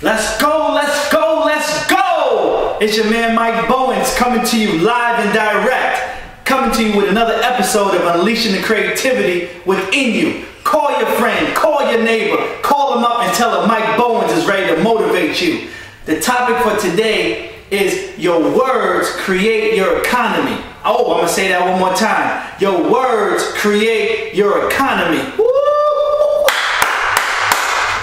Let's go, let's go, let's go! It's your man Mike Bowens coming to you live and direct. Coming to you with another episode of Unleashing the Creativity Within You. Call your friend, call your neighbor, call them up and tell them Mike Bowens is ready to motivate you. The topic for today is your words create your economy. Oh, I'm going to say that one more time. Your words create your economy. Woo!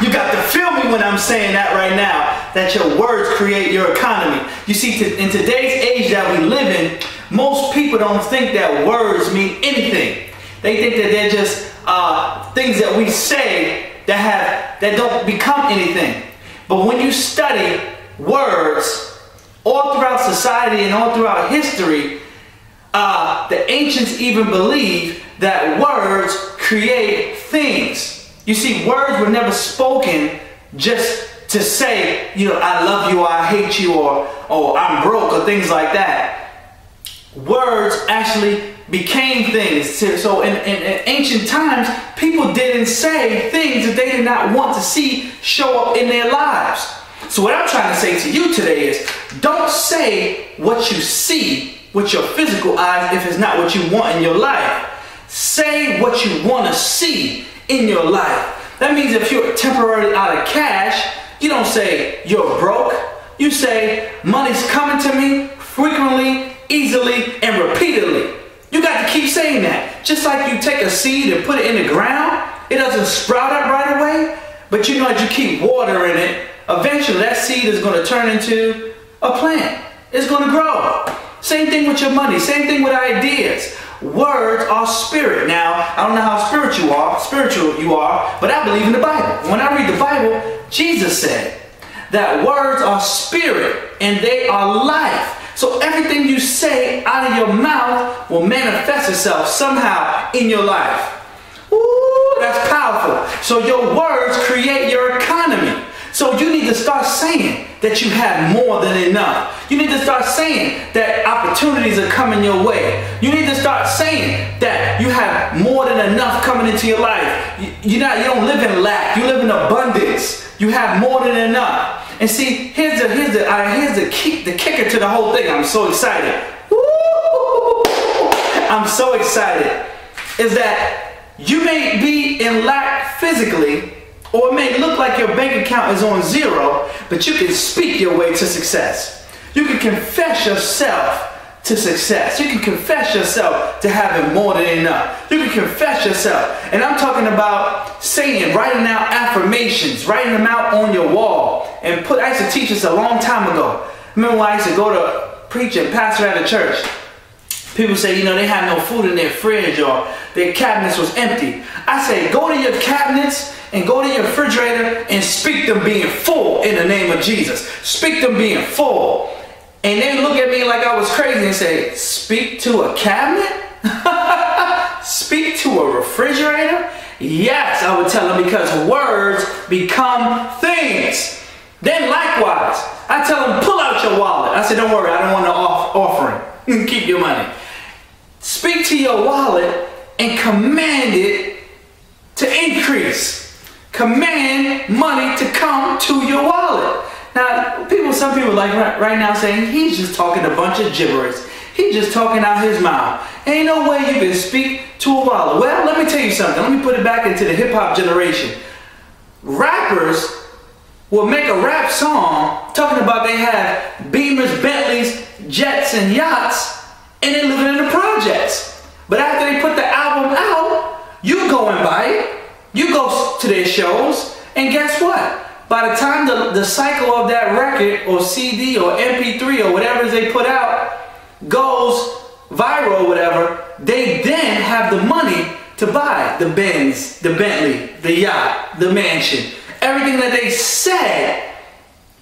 You got to feel me when I'm saying that right now, that your words create your economy. You see, in today's age that we live in, most people don't think that words mean anything. They think that they're just things that we say that don't become anything. But when you study words all throughout society and all throughout history, the ancients even believed that words create things. You see, words were never spoken just to say, you know, I love you, or I hate you, or I'm broke, or things like that. Words actually became things. So in ancient times, people didn't say things that they did not want to see show up in their lives. So what I'm trying to say to you today is, don't say what you see with your physical eyes if it's not what you want in your life. Say what you want to see in your life. That means if you're temporarily out of cash, you don't say you're broke. You say money's coming to me frequently, easily, and repeatedly. You got to keep saying that. Just like you take a seed and put it in the ground, it doesn't sprout up right away, but you know that you keep watering it, eventually that seed is going to turn into a plant. It's going to grow. Same thing with your money, same thing with ideas. Words are spirit. Now, I don't know how spiritual you are, but I believe in the Bible. When I read the Bible, Jesus said that words are spirit and they are life. So everything you say out of your mouth will manifest itself somehow in your life. Ooh, that's powerful. So your words create your economy. So you need to start saying that you have more than enough. You need to start saying that opportunities are coming your way. You need to start saying that you have more than enough coming into your life. You don't live in lack. You live in abundance. You have more than enough. And see, here's the kicker to the whole thing. I'm so excited. Woo! I'm so excited. Is that you may be in lack physically, or it may look like your bank account is on zero, but you can speak your way to success. You can confess yourself to success. You can confess yourself to having more than enough. You can confess yourself. And I'm talking about saying, writing out affirmations, writing them out on your wall. And I used to teach this a long time ago. Remember when I used to go to preach and pastor at a church? People say, you know, they have no food in their fridge or their cabinets was empty. I say, go to your cabinets and go to your refrigerator and speak them being full in the name of Jesus. Speak them being full. And they look at me like I was crazy and say, speak to a cabinet? Speak to a refrigerator? Yes, I would tell them, because words become things. Then likewise, I tell them, pull out your wallet. I said, don't worry, I don't want no offering. Keep your money. Speak to your wallet and command it to increase. Command money to come to your wallet. Now, some people like right now saying, he's just talking a bunch of gibberish. He's just talking out his mouth. Ain't no way you can speak to a wallet. Well, let me tell you something. Let me put it back into the hip-hop generation. Rappers will make a rap song talking about they have Beamers, Bentleys, jets, and yachts, and they're living in the projects. But after they put the album out, you go and buy it. You go to their shows, and guess what? By the time the cycle of that record or CD or MP3 or whatever they put out goes viral or whatever, they then have the money to buy the Benz, the Bentley, the yacht, the mansion. Everything that they said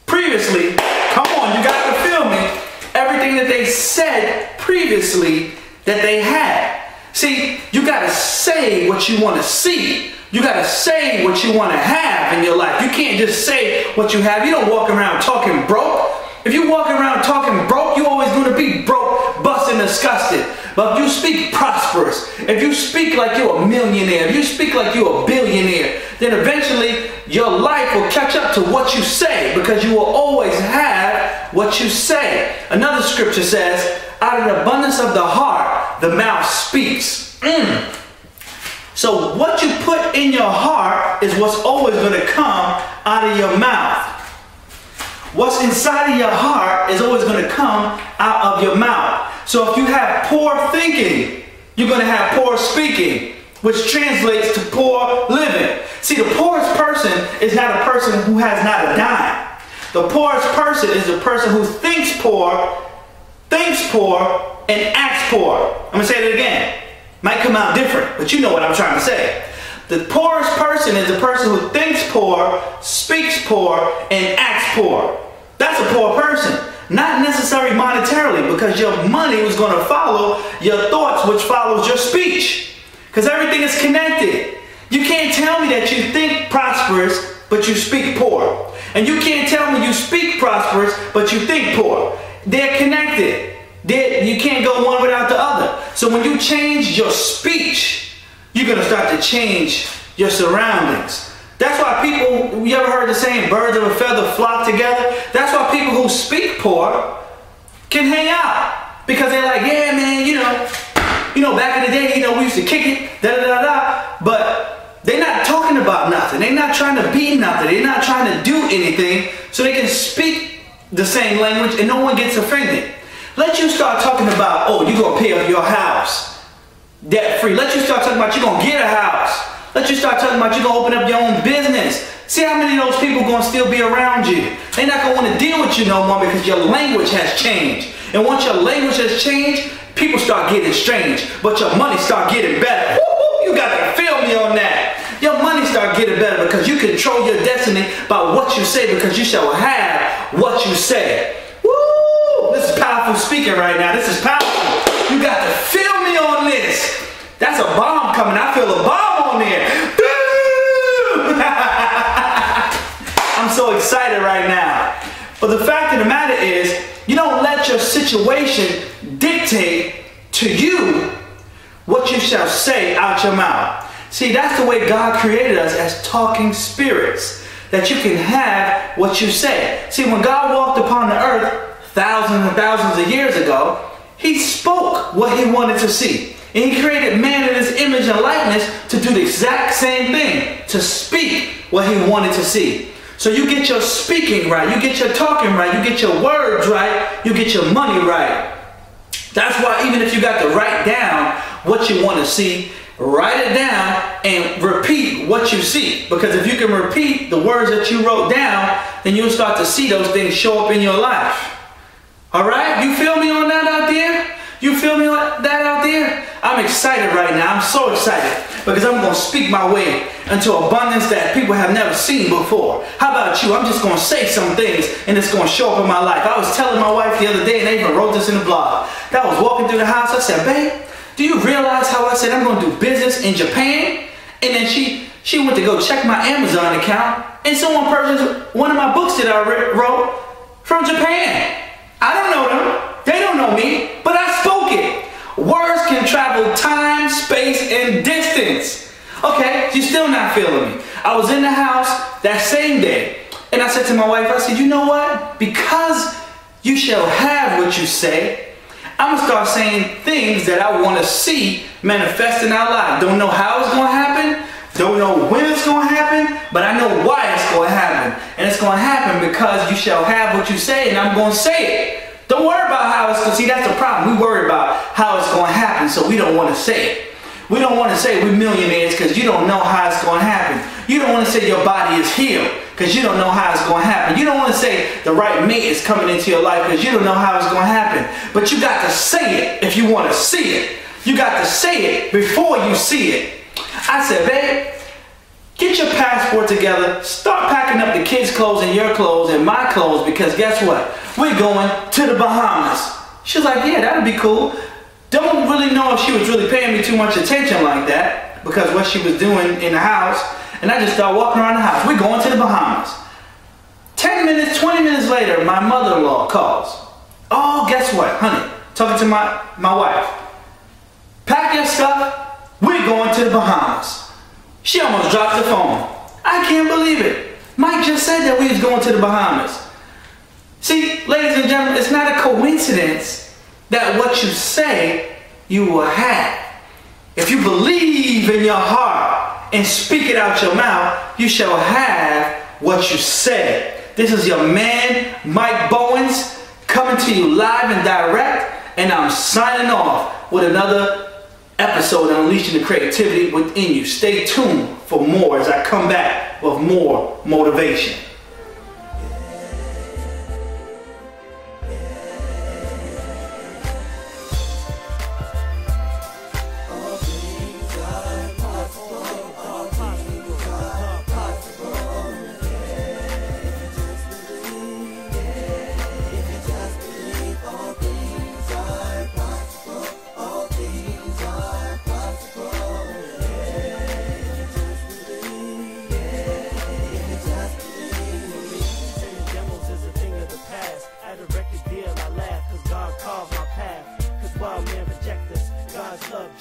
previously, come on, you got to feel me. Everything that they said previously that they had. See, you got to say what you want to see. You got to say what you want to have in your life. You can't just say what you have. You don't walk around talking broke. If you walk around talking broke, you're always going to be broke, busting disgusted. But if you speak prosperous, if you speak like you're a millionaire, if you speak like you're a billionaire, then eventually your life will catch up to what you say, because you will always have what you say. Another scripture says, out of the abundance of the heart, the mouth speaks. So what you put in your heart is what's always going to come out of your mouth. What's inside of your heart is always going to come out of your mouth. So if you have poor thinking, you're going to have poor speaking, which translates to poor living. See, the poorest person is not a person who has not a dime. The poorest person is a person who thinks poor, and acts poor. I'm going to say that again. Might come out different, but you know what I'm trying to say. The poorest person is a person who thinks poor, speaks poor, and acts poor. That's a poor person. Not necessarily monetarily, because your money was going to follow your thoughts, which follows your speech. Because everything is connected. You can't tell me that you think prosperous, but you speak poor. And you can't tell me you speak prosperous, but you think poor. They're connected. You can't go one without the other. So when you change your speech, you're going to start to change your surroundings. That's why people, you ever heard the saying, birds of a feather flock together? That's why people who speak poor can hang out. Because they're like, yeah, man, you know, back in the day, we used to kick it, da-da-da-da. But they're not talking about nothing. They're not trying to be nothing. They're not trying to do anything so they can speak the same language and no one gets offended. Let you start talking about, oh, you're going to pay off your house debt-free. Let you start talking about you're going to get a house. Let you start talking about you're going to open up your own business. See how many of those people going to still be around you. They're not going to want to deal with you no more because your language has changed. And once your language has changed, people start getting strange. But your money start getting better. Woo-hoo, you got to feel me on that. Your money start getting better because you control your destiny by what you say, because you shall have what you say. Woo! This is powerful speaking right now. This is powerful. You got to feel me on this. That's a bomb coming. I feel a bomb on there. I'm so excited right now. But the fact of the matter is, you don't let your situation dictate to you what you shall say out your mouth. See, that's the way God created us, as talking spirits, that you can have what you say. See, when God walked upon the earth thousands and thousands of years ago, he spoke what he wanted to see. And he created man in his image and likeness to do the exact same thing, to speak what he wanted to see. So you get your speaking right, you get your talking right, you get your words right, you get your money right. That's why even if you got to write down what you want to see, write it down and repeat what you see. Because if you can repeat the words that you wrote down, then you'll start to see those things show up in your life. All right? You feel me on that out there? You feel me on that out there? I'm excited right now. I'm so excited because I'm going to speak my way into abundance that people have never seen before. How about you? I'm just going to say some things and it's going to show up in my life. I was telling my wife the other day, and I even wrote this in the blog. I was walking through the house. I said, babe, do you realize how I said I'm going to do business in Japan? And then she went to go check my Amazon account, and someone purchased one of my books that I wrote from Japan. I don't know them. They don't know me, but I spoke it. Words can travel time, space, and distance. Okay, you're still not feeling me. I was in the house that same day, and I said to my wife, I said, you know what? Because you shall have what you say, I'm going to start saying things that I want to see manifest in our life. Don't know how it's going to happen. Don't know when it's going to happen, but I know why it's going to happen. And it's going to happen because you shall have what you say, and I'm going to say it. Don't worry about how it's going to, see, that's the problem. We worry about how it's going to happen, so we don't want to say it. We don't want to say we're millionaires because you don't know how it's going to happen. You don't want to say your body is healed because you don't know how it's going to happen. You don't want to say the right mate is coming into your life because you don't know how it's going to happen. But you got to say it if you want to see it. You got to say it before you see it. I said, babe, get your passport together. Start packing up the kids' clothes and your clothes and my clothes, because guess what? We're going to the Bahamas. She was like, yeah, that'd be cool. Don't really know if she was really paying me too much attention like that, because what she was doing in the house. And I just started walking around the house. We're going to the Bahamas. 10 minutes, 20 minutes later, my mother-in-law calls. Oh, guess what, honey? talking to my wife. Pack your stuff, we're going to the Bahamas. She almost dropped the phone. I can't believe it. Mike just said that we was going to the Bahamas. See, ladies and gentlemen, it's not a coincidence that what you say, you will have. If you believe in your heart and speak it out your mouth, you shall have what you say. This is your man, Mike Bowens, coming to you live and direct, and I'm signing off with another episode of Unleashing the Creativity Within You. Stay tuned for more as I come back with more motivation.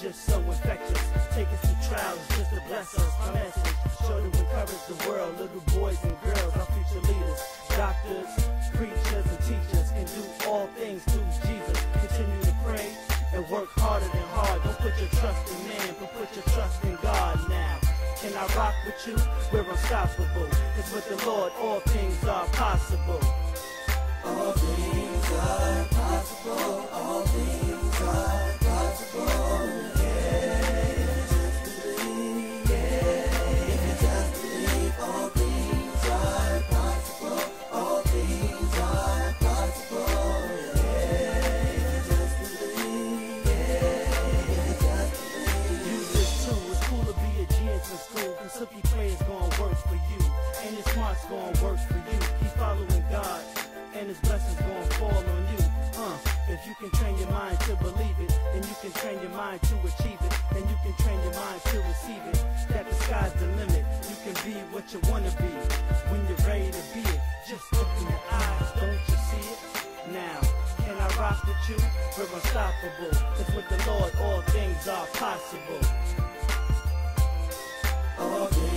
Just so infectious, take us through trials just to bless us. My message, sure to encourage the world. Little boys and girls, our future leaders, doctors, preachers, and teachers can do all things through Jesus. Continue to pray and work harder than hard. Don't put your trust in man, but put your trust in God now. Can I rock with you? We're unstoppable. Cause with the Lord, all things are possible. All things are possible. All things are possible. Cookie play is gonna work for you, and your smart's gonna work for you. Keep following God, and His blessings gonna fall on you. If you can train your mind to believe it, then you can train your mind to achieve it, then you can train your mind to receive it. That the sky's the limit. You can be what you wanna be when you're ready to be it. Just look in your eyes, don't you see it? Now, can I rock with you? We're unstoppable, cause with the Lord all things are possible. Oh, yeah.